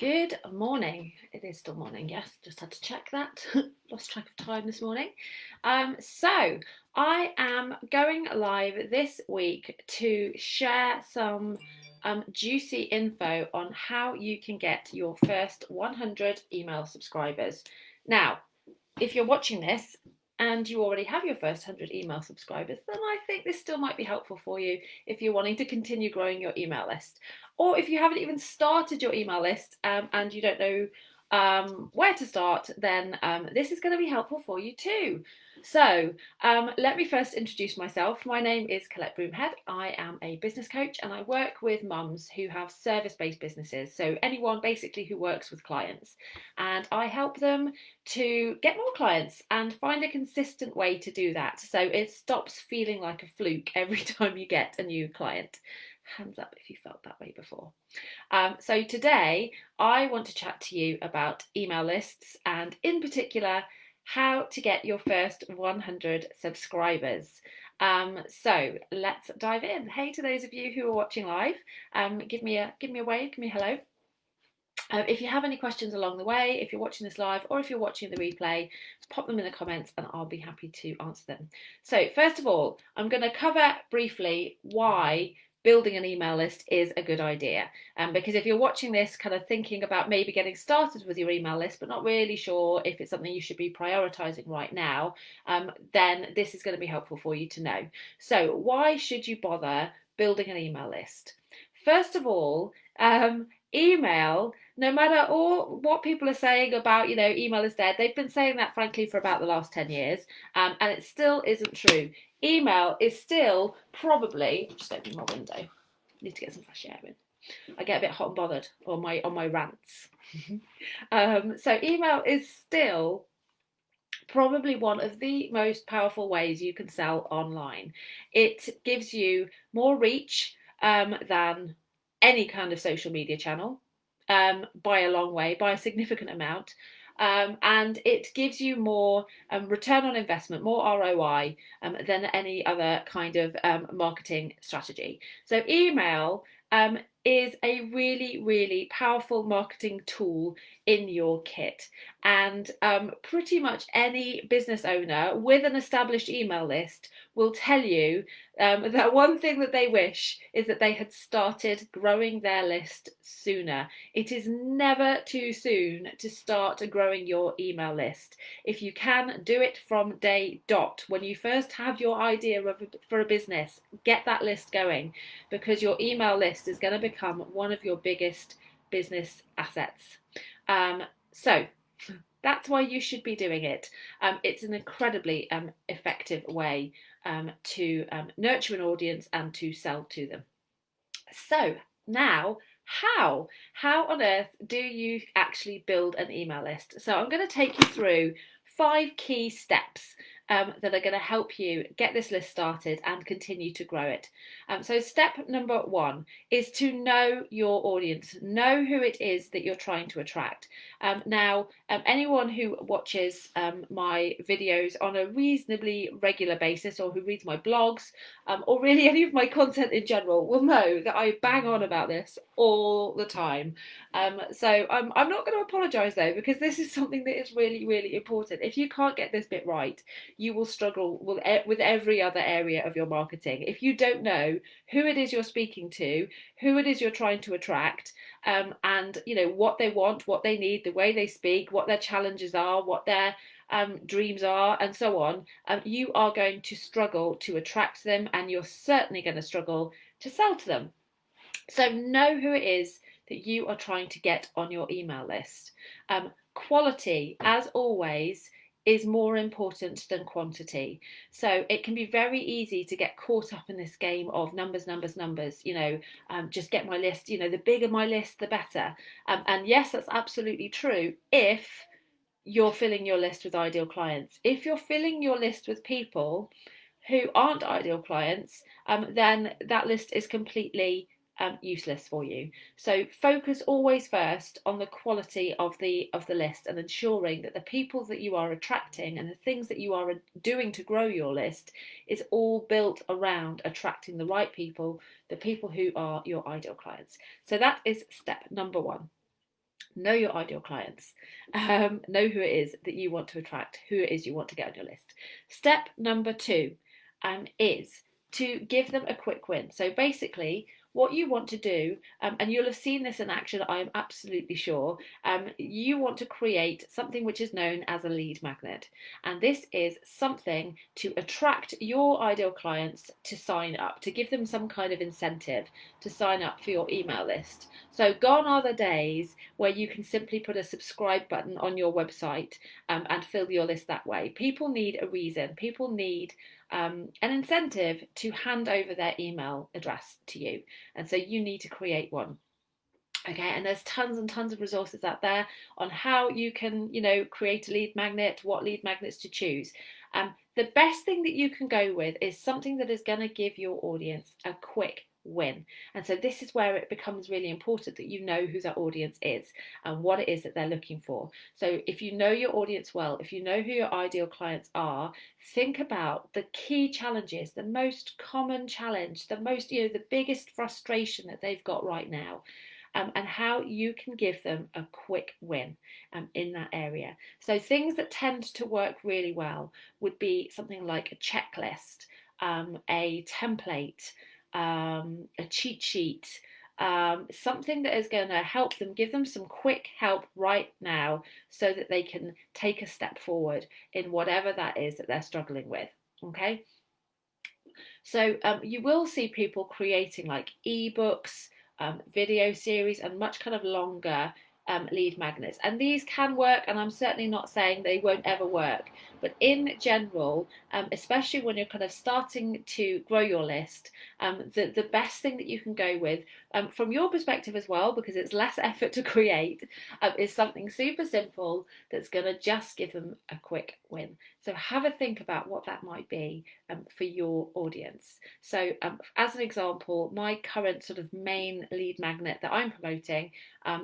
Good morning. It is still morning, yes, just had to check that. Lost track of time this morning. So, I am going live this week to share some juicy info on how you can get your first 100 email subscribers. Now, if you're watching this and you already have your first 100 email subscribers, then I think this still might be helpful for you if you're wanting to continue growing your email list. Or if you haven't even started your email list and you don't know where to start, then this is going to be helpful for you too. So let me first introduce myself. My name is Colette Broomhead. I am a business coach and I work with mums who have service-based businesses. So anyone basically who works with clients. And I help them to get more clients and find a consistent way to do that. So it stops feeling like a fluke every time you get a new client. Hands up if you felt that way before. So today I want to chat to you about email lists and in particular how to get your first 100 subscribers. So let's dive in. Hey to those of you who are watching live, give me a wave, give me a hello. If you have any questions along the way, if you're watching this live or if you're watching the replay, pop them in the comments and I'll be happy to answer them. So first of all, I'm going to cover briefly why building an email list is a good idea. Because if you're watching this kind of thinking about maybe getting started with your email list, but not really sure if it's something you should be prioritizing right now, then this is going to be helpful for you to know. So why should you bother building an email list? First of all, email, no matter all what people are saying about, email is dead, they've been saying that frankly for about the last 10 years, and it still isn't true. Email is still probably, just opening my window, need to get some fresh air in. I get a bit hot and bothered on my rants. So email is still probably one of the most powerful ways you can sell online. It gives you more reach than any kind of social media channel by a long way, by a significant amount. And it gives you more return on investment, more ROI than any other kind of marketing strategy. So email is a really, really powerful marketing tool in your kit. And pretty much any business owner with an established email list will tell you that one thing that they wish is that they had started growing their list sooner. It is never too soon to start growing your email list. If you can, do it from day dot. When you first have your idea for a business, get that list going, because your email list is going to become one of your biggest business assets. So that's why you should be doing it. It's an incredibly effective way to nurture an audience and to sell to them. So now, how on earth do you actually build an email list? So I'm going to take you through 5 key steps that are going to help you get this list started and continue to grow it. So step number 1 is to know your audience, know who it is that you're trying to attract. Now, anyone who watches my videos on a reasonably regular basis, or who reads my blogs, or really any of my content in general, will know that I bang on about this all the time. So I'm not going to apologise though, because this is something that is really, really important. If you can't get this bit right, you will struggle with every other area of your marketing. If you don't know who it is you're speaking to, who it is you're trying to attract, and what they want, what they need, the way they speak, what their challenges are, what their dreams are, and so on, you are going to struggle to attract them, and you're certainly going to struggle to sell to them. So know who it is that you are trying to get on your email list. Quality, as always, is more important than quantity. So it can be very easy to get caught up in this game of numbers, just get my list, the bigger my list, the better. And yes, that's absolutely true if you're filling your list with ideal clients. If you're filling your list with people who aren't ideal clients, then that list is completely useless for you. So focus always first on the quality of the list, and ensuring that the people that you are attracting and the things that you are doing to grow your list is all built around attracting the right people, the people who are your ideal clients. So that is step number 1. Know your ideal clients. Know who it is that you want to attract, who it is you want to get on your list. Step number two is to give them a quick win. So basically, what you want to do, and you'll have seen this in action, I'm absolutely sure, you want to create something which is known as a lead magnet. And this is something to attract your ideal clients to sign up, to give them some kind of incentive to sign up for your email list. So gone are the days where you can simply put a subscribe button on your website and fill your list that way. People need a reason. People need an incentive to hand over their email address to you. And so you need to create one. Okay, and there's tons and tons of resources out there on how you can, create a lead magnet, what lead magnets to choose. The best thing that you can go with is something that is going to give your audience a quick win. And so this is where it becomes really important that you know who that audience is and what it is that they're looking for. So if you know your audience well, if you know who your ideal clients are, think about the key challenges, the most common challenge, the biggest frustration that they've got right now. And how you can give them a quick win in that area. So things that tend to work really well would be something like a checklist, a template, a cheat sheet, something that is going to help them, give them some quick help right now so that they can take a step forward in whatever that is that they're struggling with. Okay. So you will see people creating like ebooks, video series, and much kind of longer lead magnets. And these can work, and I'm certainly not saying they won't ever work. But in general, especially when you're kind of starting to grow your list, the best thing that you can go with, from your perspective as well, because it's less effort to create, is something super simple that's going to just give them a quick win. So have a think about what that might be for your audience. So as an example, my current sort of main lead magnet that I'm promoting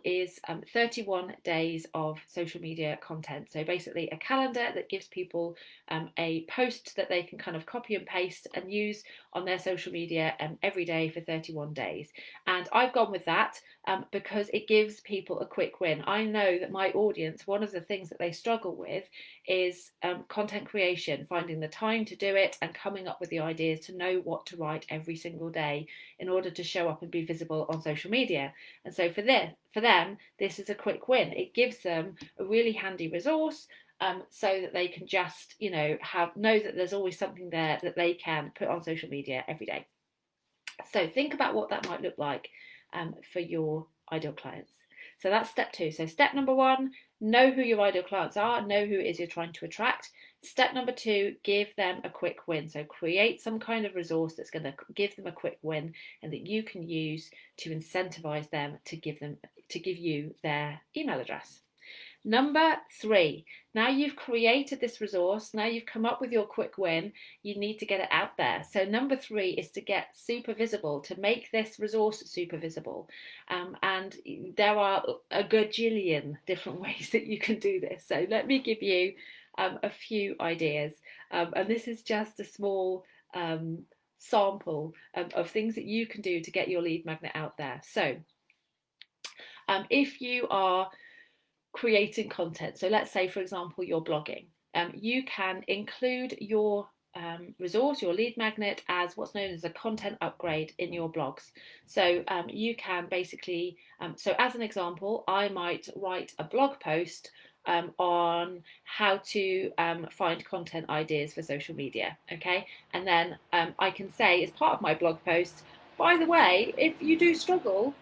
is 31 days of social media content. So basically a calendar that gives people a post that they can kind of copy and paste and use on their social media every day for 31 days. And I've gone with that because it gives people a quick win. I know that my audience, one of the things that they struggle with is content creation, finding the time to do it and coming up with the ideas to know what to write every single day in order to show up and be visible on social media. And so for them, this is a quick win. It gives them a really handy resource so that they can just, know that there's always something there that they can put on social media every day. So think about what that might look like for your ideal clients. So that's step two. So step number one, know who your ideal clients are, know who it is you're trying to attract. Step number two, give them a quick win. So create some kind of resource that's going to give them a quick win and that you can use to incentivize them to give you their email address. Number three, now you've created this resource, now you've come up with your quick win, you need to get it out there. So number three is to get super visible, to make this resource super visible. And there are a gajillion different ways that you can do this. So let me give you a few ideas. And this is just a small sample of things that you can do to get your lead magnet out there. So if you are creating content, so let's say for example you're blogging, you can include your resource, your lead magnet, as what's known as a content upgrade in your blogs. So you can basically, so as an example, I might write a blog post on how to find content ideas for social media, okay? And then I can say as part of my blog post, by the way, if you do struggle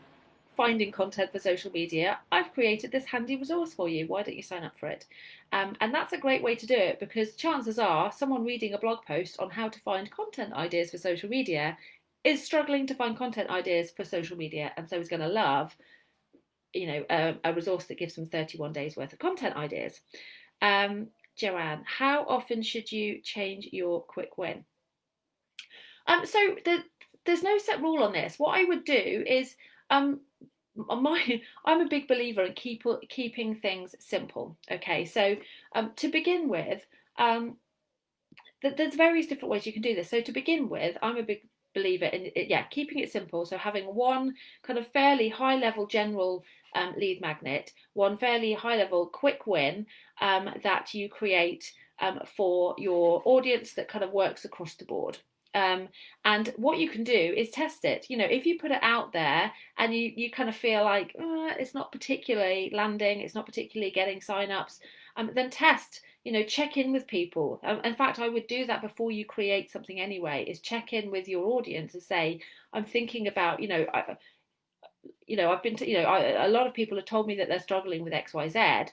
finding content for social media, I've created this handy resource for you. Why don't you sign up for it? And that's a great way to do it, because chances are someone reading a blog post on how to find content ideas for social media is struggling to find content ideas for social media, and so is going to love a resource that gives them 31 days worth of content ideas. Joanne, how often should you change your quick win? So there's no set rule on this. What I would do is I'm a big believer in keeping things simple. Okay, so to begin with, there's various different ways you can do this. So to begin with, I'm a big believer in keeping it simple. So having one kind of fairly high level general lead magnet, one fairly high level quick win that you create for your audience that kind of works across the board. And what you can do is test it. If you put it out there and you kind of feel like it's not particularly landing, it's not particularly getting signups, then test. Check in with people. In fact, I would do that before you create something anyway. Is check in with your audience and say, I'm thinking about, I've been to, a lot of people have told me that they're struggling with XYZ.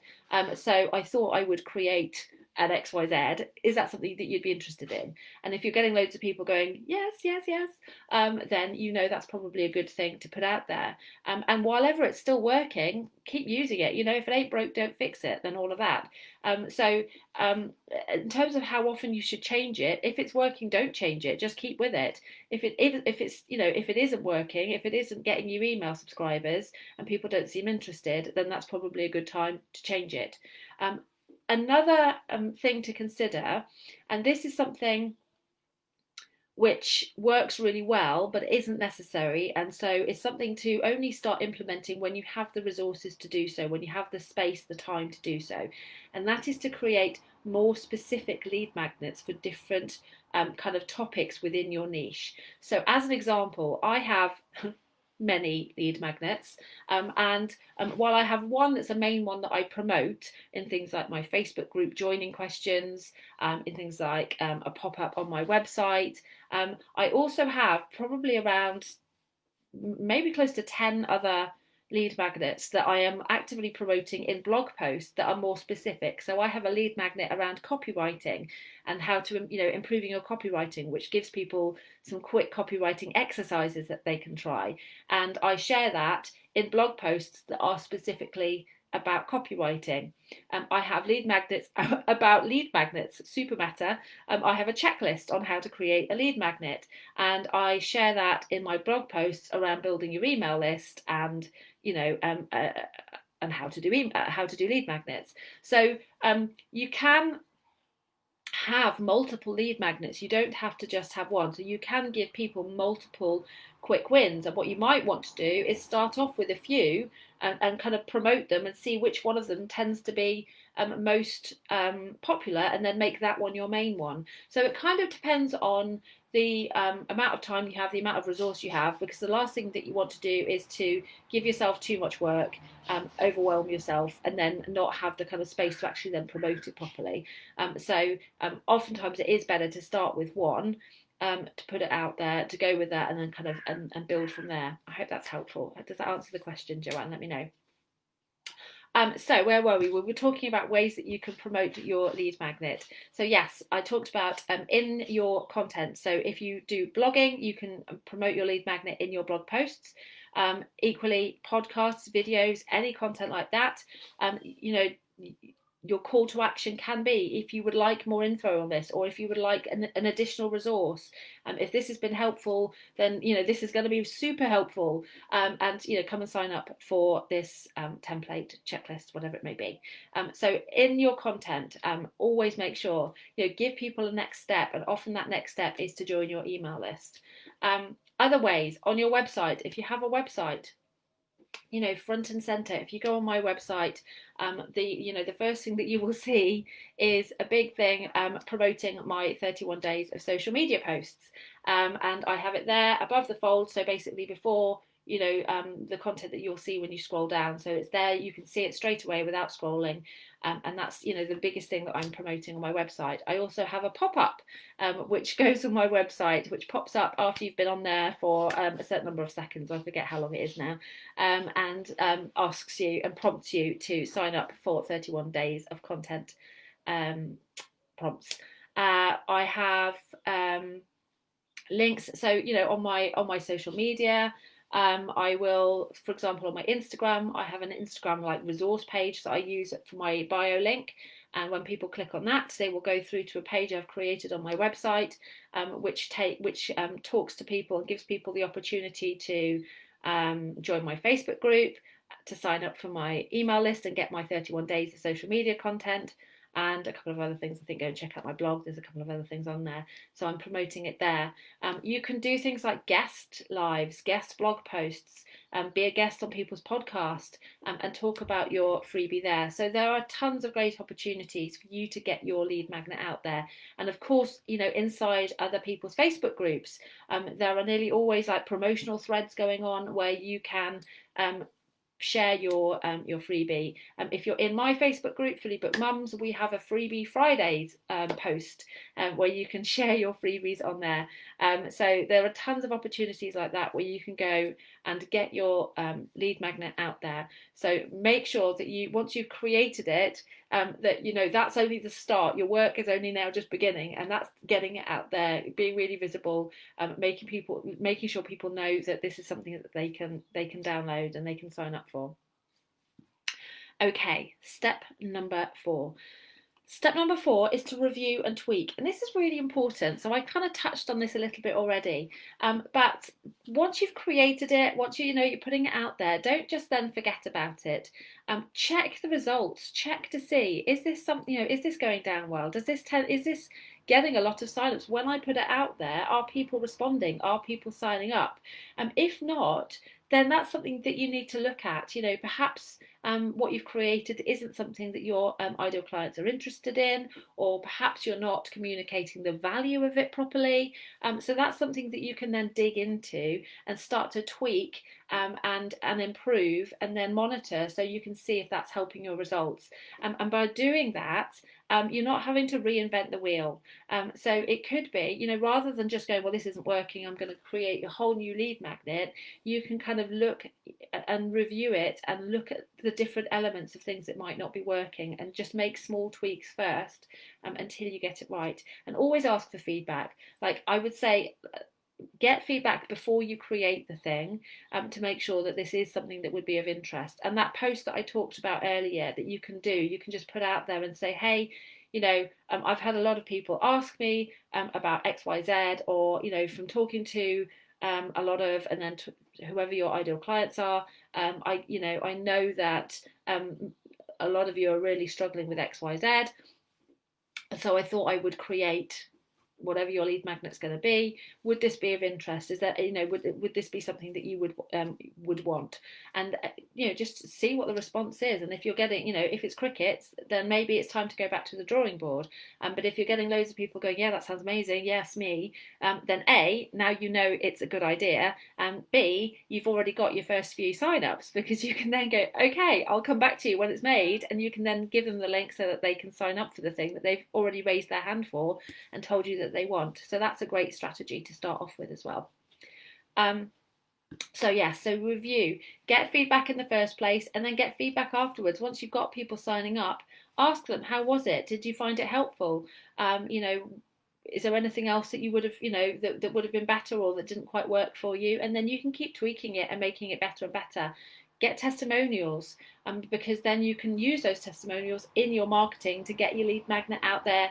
So I thought I would create an XYZ. Is that something that you'd be interested in? And if you're getting loads of people going, yes, yes, yes, then that's probably a good thing to put out there. And while ever it's still working, keep using it. If it ain't broke, don't fix it, then all of that. So in terms of how often you should change it, if it's working, don't change it. Just keep with it. If it isn't working, if it isn't getting you email subscribers and people don't seem interested, then that's probably a good time to change it. Another thing to consider, and this is something which works really well but isn't necessary, and so it's something to only start implementing when you have the resources to do so, when you have the space, the time to do so, and that is to create more specific lead magnets for different kind of topics within your niche. So as an example, I have many lead magnets, and while I have one that's a main one that I promote in things like my Facebook group joining questions, in things like a pop-up on my website, I also have probably around maybe close to 10 other lead magnets that I am actively promoting in blog posts that are more specific. So I have a lead magnet around copywriting and how to, improving your copywriting, which gives people some quick copywriting exercises that they can try. And I share that in blog posts that are specifically about copywriting. I have lead magnets about lead magnets, super meta. I have a checklist on how to create a lead magnet, and I share that in my blog posts around building your email list and and how to do lead magnets. So you can have multiple lead magnets. You don't have to just have one. So you can give people multiple quick wins. And what you might want to do is start off with a few and kind of promote them and see which one of them tends to be most popular, and then make that one your main one. So it kind of depends on the amount of time you have, the amount of resource you have, because the last thing that you want to do is to give yourself too much work, overwhelm yourself, and then not have the kind of space to actually then promote it properly. So oftentimes it is better to start with one, to put it out there, to go with that, and then kind of and build from there. I hope that's helpful. Does that answer the question, Joanne? Let me know. So where were we? We were talking about ways that you can promote your lead magnet. So yes, I talked about in your content. So if you do blogging, you can promote your lead magnet in your blog posts. Equally, podcasts, videos, any content like that. Your call to action can be, if you would like more info on this, or if you would like an additional resource, if this has been helpful, then this is going to be super helpful, and come and sign up for this template, checklist, whatever it may be. So in your content, always make sure give people a next step, and often that next step is to join your email list. Other ways on your website, if you have a website, front and center. If you go on my website, the first thing that you will see is a big thing promoting my 31 days of social media posts, and I have it there above the fold. So basically before the content that you'll see when you scroll down. So it's there, you can see it straight away without scrolling. And that's, the biggest thing that I'm promoting on my website. I also have a pop-up, which goes on my website, which pops up after you've been on there for a certain number of seconds. I forget how long it is now. And asks you and prompts you to sign up for 31 days of content prompts. I have links. So, on my social media, I will, for example, on my Instagram, I have an Instagram like resource page that I use for my bio link. And when people click on that, they will go through to a page I've created on my website, which talks to people and gives people the opportunity to join my Facebook group, to sign up for my email list and get my 31 days of social media content. and a couple of other things. I think go and check out my blog. There's a couple of other things on there. So I'm promoting it there. You can do things like guest lives, guest blog posts, be a guest on people's podcast, and talk about your freebie there. So there are tons of great opportunities for you to get your lead magnet out there. And of course, inside other people's Facebook groups, there are nearly always like promotional threads going on where you can share your freebie. If you're in my Facebook group, Fully Booked Mums, we have a freebie Fridays post where you can share your freebies on there. So there are tons of opportunities like that where you can go and get your lead magnet out there. So make sure that you, once you've created it, that that's only the start. Your work is only now just beginning, and that's getting it out there, being really visible, making sure people know that this is something that they can download and they can sign up for. Okay, step number 4. Step number 4 is to review and tweak. And this is really important. So I kind of touched on this a little bit already. But once you've created it, once you're putting it out there, don't just then forget about it. Check the results. Check to see, is this something, is this going down well? Is this getting a lot of silence? When I put it out there, are people responding? Are people signing up? If not, then that's something that you need to look at. Perhaps what you've created isn't something that your ideal clients are interested in, or perhaps you're not communicating the value of it properly. So that's something that you can then dig into and start to tweak and improve, and then monitor so you can see if that's helping your results. And by doing that, you're not having to reinvent the wheel. So it could be, rather than just going, well, this isn't working, I'm going to create a whole new lead magnet, you can kind of look and review it and look at the different elements of things that might not be working, and just make small tweaks first until you get it right. And always ask for feedback. Like I would say, get feedback before you create the thing, to make sure that this is something that would be of interest. And that post that I talked about earlier that you can do, you can just put out there and say, hey, I've had a lot of people ask me about XYZ, or from talking to a lot of, and then whoever your ideal clients are, I know that a lot of you are really struggling with XYZ, so I thought I would create whatever your lead magnet's going to be. Would this be of interest? Is that would this be something that you would want? And just see what the response is. And if you're getting, if it's crickets, then maybe it's time to go back to the drawing board. But if you're getting loads of people going, yeah, that sounds amazing, yes, me, then A, now it's a good idea, and B, you've already got your first few sign-ups, because you can then go, okay, I'll come back to you when it's made, and you can then give them the link so that they can sign up for the thing that they've already raised their hand for and told you that they want. So that's a great strategy to start off with as well. So review, get feedback in the first place, and then get feedback afterwards. Once you've got people signing up, ask them, how was it? Did you find it helpful? Is there anything else that you would have, that would have been better, or that didn't quite work for you? And then you can keep tweaking it and making it better and better. Get testimonials, because then you can use those testimonials in your marketing to get your lead magnet out there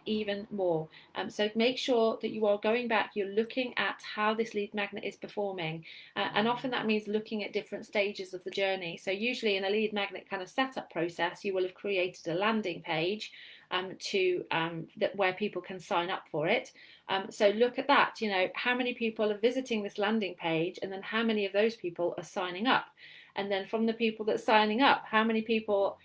even more. So make sure that you are going back, you're looking at how this lead magnet is performing, and often that means looking at different stages of the journey. So usually in a lead magnet kind of setup process, you will have created a landing page where people can sign up for it. So look at that, how many people are visiting this landing page, and then how many of those people are signing up. And then from the people that are signing up, how many people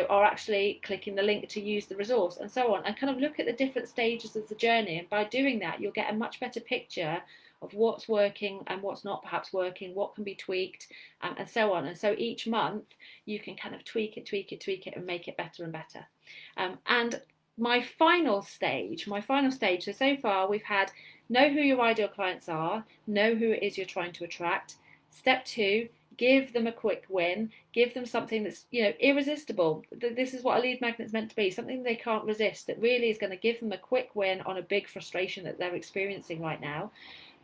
are actually clicking the link to use the resource, and so on, and kind of look at the different stages of the journey. And by doing that, you'll get a much better picture of what's working and what's not perhaps working, what can be tweaked, and so on. And so each month you can kind of tweak it and make it better and better. And my final stage, so far we've had know who your ideal clients are, know who it is you're trying to attract. Step 2, give them a quick win, give them something that's irresistible. This is what a lead magnet is meant to be, something they can't resist, that really is going to give them a quick win on a big frustration that they're experiencing right now.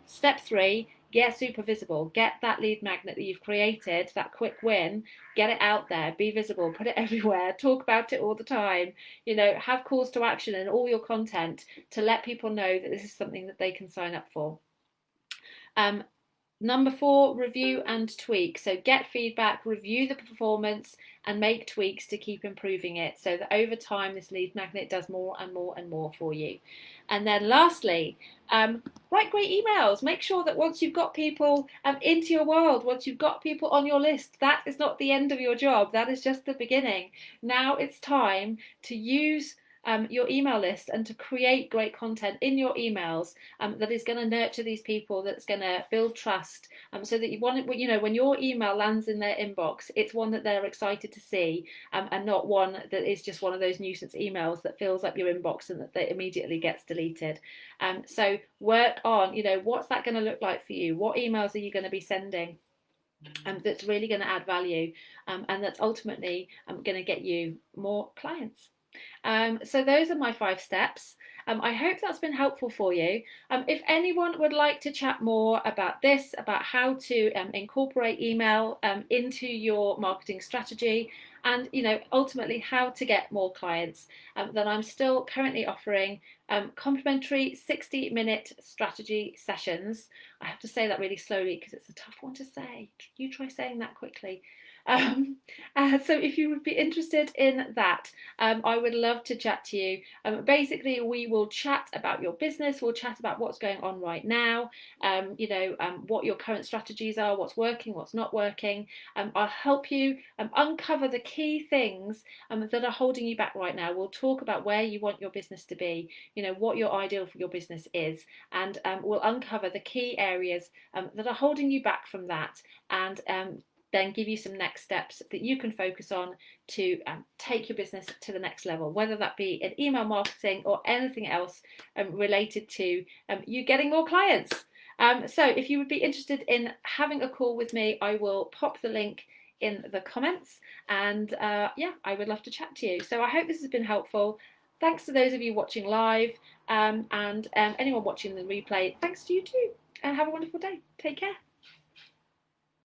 Step 3, get super visible. Get that lead magnet that you've created, that quick win, get it out there, be visible, put it everywhere, talk about it all the time, have calls to action in all your content to let people know that this is something that they can sign up for. Number 4, review and tweak. So get feedback, review the performance, and make tweaks to keep improving it so that over time this lead magnet does more and more and more for you. And then lastly, write great emails. Make sure that once you've got people into your world, once you've got people on your list, that is not the end of your job. That is just the beginning. Now it's time to use your email list and to create great content in your emails that is going to nurture these people, that's going to build trust, so that you want it, you know, when your email lands in their inbox, it's one that they're excited to see, and not one that is just one of those nuisance emails that fills up your inbox and that immediately gets deleted. So work on, you know, what's that going to look like for you? What emails are you going to be sending? That's really going to add value, and that's ultimately going to get you more clients. So those are my 5 steps. I hope that's been helpful for you. If anyone would like to chat more about this, about how to incorporate email into your marketing strategy, and you know, ultimately how to get more clients, then I'm still currently offering complimentary 60-minute strategy sessions. I have to say that really slowly because it's a tough one to say. You try saying that quickly. So if you would be interested in that, I would love to chat to you. Basically, we will chat about your business, we'll chat about what's going on right now, what your current strategies are, what's working, what's not working. I'll help you uncover the key things that are holding you back right now. We'll talk about where you want your business to be, you know, what your ideal for your business is, and we'll uncover the key areas that are holding you back from that, and then give you some next steps that you can focus on to take your business to the next level, whether that be in email marketing or anything else related to you getting more clients. So if you would be interested in having a call with me, I will pop the link in the comments, and yeah, I would love to chat to you. So I hope this has been helpful. Thanks to those of you watching live, and anyone watching the replay, thanks to you too, and have a wonderful day. Take care.